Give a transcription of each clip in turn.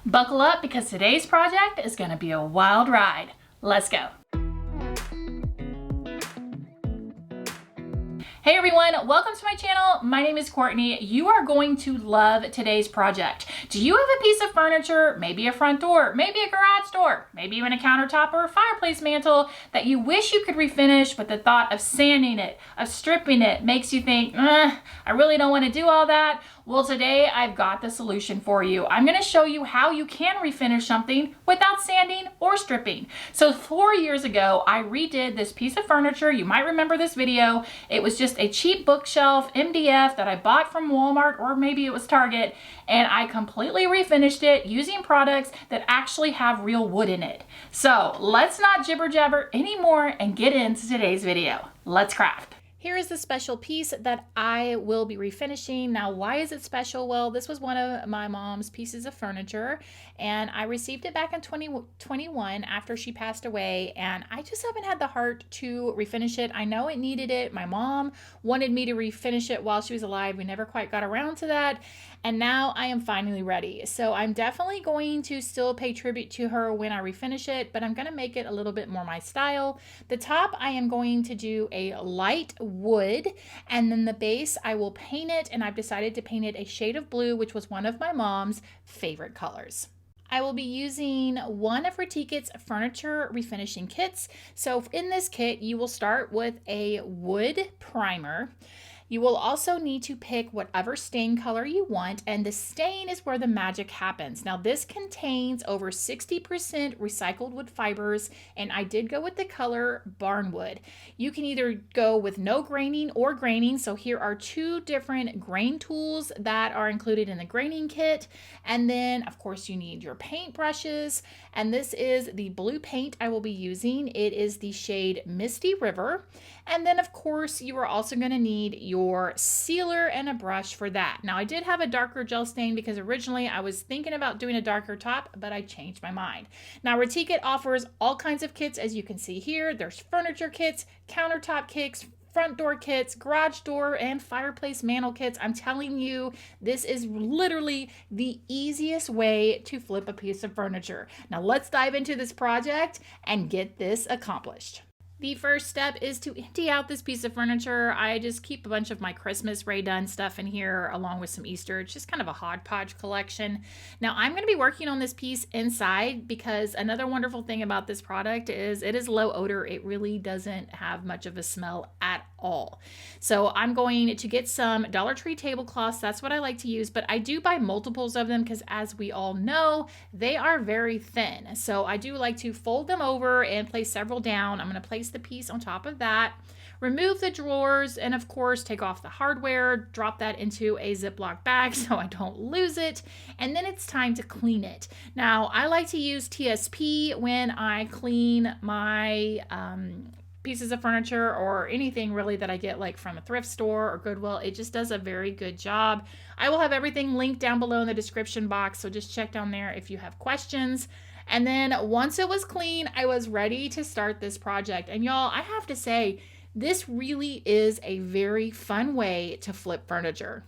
Buckle up because today's project is going to be a wild ride. Let's go. Hey everyone, welcome to my channel. My name is Courtney. You are going to love today's project. Do you have a piece of furniture, maybe a front door, maybe a garage door, maybe even a countertop or a fireplace mantle that you wish you could refinish, but the thought of sanding it, of stripping it makes you think, I really don't want to do all that? Well, today I've got the solution for you. I'm going to show you how you can refinish something without sanding or stripping. So 4 years ago, I redid this piece of furniture. You might remember this video. It was just a cheap bookshelf MDF that I bought from Walmart, or maybe it was Target, and I completely refinished it using products that actually have real wood in it. So let's not jibber jabber anymore and get into today's video. Let's craft. Here is the special piece that I will be refinishing. Now, why is it special? Well, this was one of my mom's pieces of furniture, and I received it back in 2021 after she passed away, and I just haven't had the heart to refinish it. I know it needed it. My mom wanted me to refinish it while she was alive. We never quite got around to that, and now I am finally ready. So I'm definitely going to still pay tribute to her when I refinish it, but I'm going to make it a little bit more my style. The top, I am going to do a light wood, and then the base I will paint it, and I've decided to paint it a shade of blue, which was one of my mom's favorite colors. I will be using one of Retique It's furniture refinishing kits. So in this kit, you will start with a wood primer. You will also need to pick whatever stain color you want, and the stain is where the magic happens. Now, this contains over 60% recycled wood fibers, and I did go with the color Barnwood. You can either go with no graining or graining, so here are two different grain tools that are included in the graining kit. And then, of course, you need your paint brushes, and this is the blue paint I will be using. It is the shade Misty River. And then, of course, you are also going to need your sealer and a brush for that. Now, I did have a darker gel stain because originally I was thinking about doing a darker top, but I changed my mind. Now, Retique It offers all kinds of kits, as you can see here. There's furniture kits, countertop kits, front door kits, garage door, and fireplace mantle kits. I'm telling you, this is literally the easiest way to flip a piece of furniture. Now, let's dive into this project and get this accomplished. The first step is to empty out this piece of furniture. I just keep a bunch of my Christmas Ray Dunn stuff in here along with some Easter. It's just kind of a hodgepodge collection. Now I'm going to be working on this piece inside because another wonderful thing about this product is it is low odor. It really doesn't have much of a smell at all. So I'm going to get some Dollar Tree tablecloths. That's what I like to use, but I do buy multiples of them because, as we all know, they are very thin. So I do like to fold them over and place several down. I'm going to place the piece on top of that, remove the drawers, and of course take off the hardware, drop that into a Ziploc bag so I don't lose it, and then it's time to clean it. Now I like to use TSP when I clean my pieces of furniture or anything really that I get like from a thrift store or Goodwill. It just does a very good job. I will have everything linked down below in the description box, so just check down there if you have questions. And then once it was clean, I was ready to start this project. And y'all, I have to say, this really is a very fun way to flip furniture.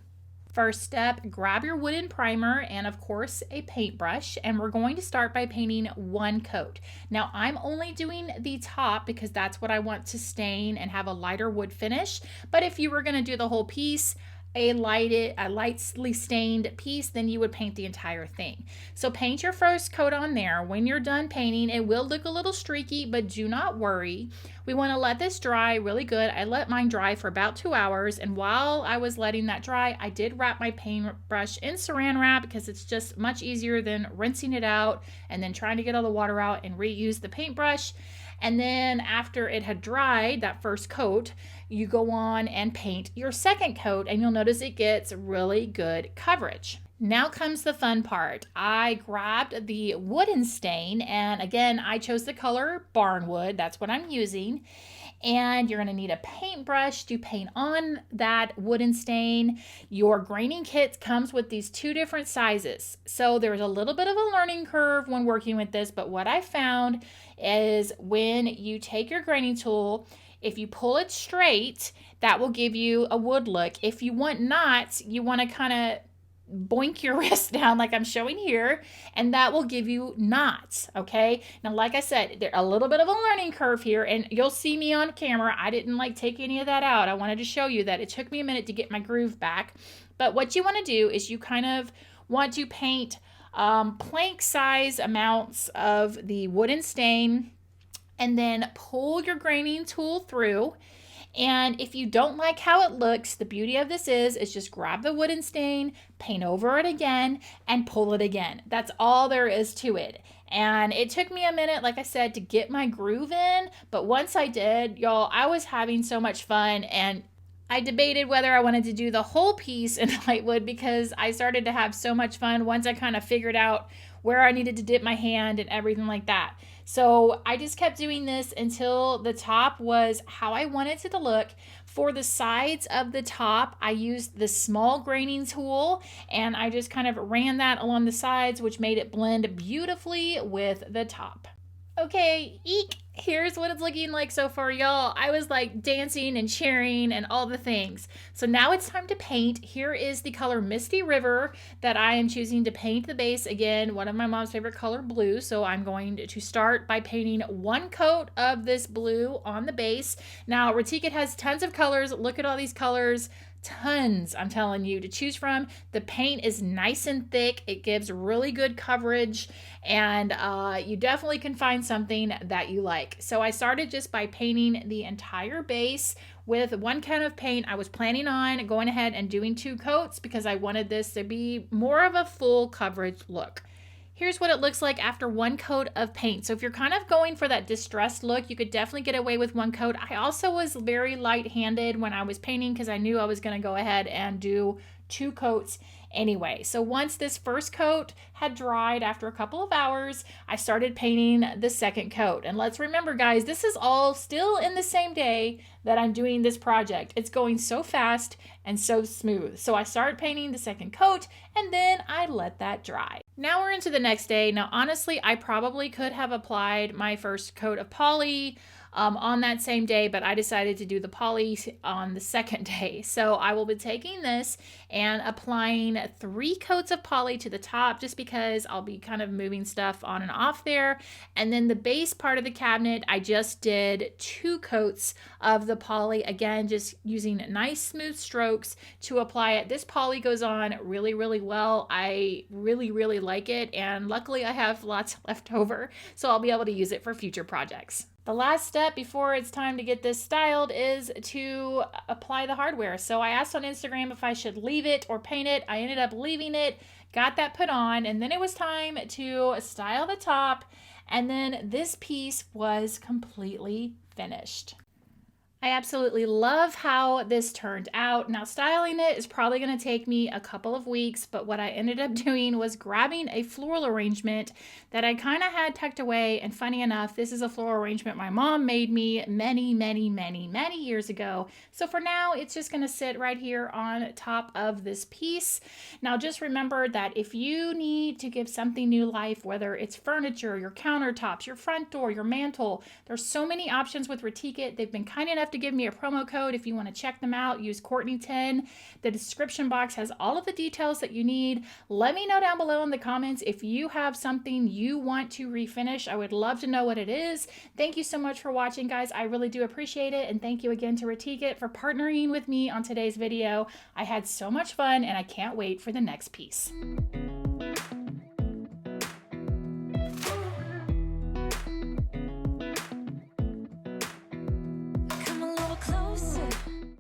First step, grab your wooden primer and of course a paintbrush, and we're going to start by painting one coat. Now I'm only doing the top because that's what I want to stain and have a lighter wood finish, but if you were going to do the whole piece, a lightly stained piece, then you would paint the entire thing. So paint your first coat on there. When you're done painting, it will look a little streaky, but do not worry. We want to let this dry really good. I let mine dry for about 2 hours, and while I was letting that dry, I did wrap my paintbrush in saran wrap because it's just much easier than rinsing it out and then trying to get all the water out and reuse the paintbrush. And then after it had dried, that first coat, you go on and paint your second coat, and you'll notice it gets really good coverage. Now comes the fun part. I grabbed the wooden stain, and again, I chose the color Barnwood. That's what I'm using. And you're gonna need a paintbrush to paint on that wooden stain. Your graining kit comes with these two different sizes. So there's a little bit of a learning curve when working with this, but what I found is when you take your graining tool, if you pull it straight, that will give you a wood look. If you want knots, you wanna kind of boink your wrist down like I'm showing here, and that will give you knots, okay? Now, like I said, there's a little bit of a learning curve here, and you'll see me on camera. I didn't like take any of that out. I wanted to show you that it took me a minute to get my groove back. But what you want to do is you kind of want to paint plank size amounts of the wooden stain, and then pull your graining tool through. And if you don't like how it looks, the beauty of this is just grab the wooden stain, paint over it again, and pull it again. That's all there is to it. And it took me a minute, like I said, to get my groove in. But once I did, y'all, I was having so much fun. And I debated whether I wanted to do the whole piece in lightwood because I started to have so much fun once I kind of figured out where I needed to dip my hand and everything like that. So I just kept doing this until the top was how I wanted it to look. For the sides of the top, I used the small graining tool, and I just kind of ran that along the sides, which made it blend beautifully with the top. Okay, eek! Here's what it's looking like so far, y'all. I was like dancing and cheering and all the things. So now it's time to paint. Here is the color Misty River that I am choosing to paint the base. Again, one of my mom's favorite color, blue. So I'm going to start by painting one coat of this blue on the base. Now, Retique It has tons of colors. Look at all these colors. Tons, I'm telling you, to choose from. The paint is nice and thick. It gives really good coverage, and you definitely can find something that you like. So I started just by painting the entire base with one coat of paint. I was planning on going ahead and doing 2 coats because I wanted this to be more of a full coverage look. Here's what it looks like after 1 coat of paint. So if you're kind of going for that distressed look, you could definitely get away with 1 coat. I also was very light-handed when I was painting because I knew I was going to go ahead and do 2 coats anyway. So once this first coat had dried after a couple of hours, I started painting the second coat. And let's remember, guys, this is all still in the same day that I'm doing this project. It's going so fast and so smooth. So I started painting the second coat, and then I let that dry. Now we're into the next day. Now, honestly, I probably could have applied my first coat of poly on that same day, but I decided to do the poly on the second day. So I will be taking this and applying 3 coats of poly to the top just because I'll be kind of moving stuff on and off there. And then the base part of the cabinet, I just did 2 coats of the poly. Again, just using nice smooth strokes to apply it. This poly goes on really, really well. I really, really like it. And luckily I have lots left over, so I'll be able to use it for future projects. The last step before it's time to get this styled is to apply the hardware. So I asked on Instagram if I should leave it or paint it. I ended up leaving it, got that put on, and then it was time to style the top. And then this piece was completely finished. I absolutely love how this turned out. Now, styling it is probably going to take me a couple of weeks, but what I ended up doing was grabbing a floral arrangement that I kind of had tucked away. And funny enough, this is a floral arrangement my mom made me many, many, many, many years ago. So for now, it's just going to sit right here on top of this piece. Now, just remember that if you need to give something new life, whether it's furniture, your countertops, your front door, your mantle, there's so many options with Retique It. They've been kind enough to give me a promo code. If you want to check them out, use Courtney10. The description box has all of the details that you need. Let me know down below in the comments if you have something you want to refinish. I would love to know what it is. Thank you so much for watching, guys. I really do appreciate it. And thank you again to Retique It for partnering with me on today's video. I had so much fun and I can't wait for the next piece.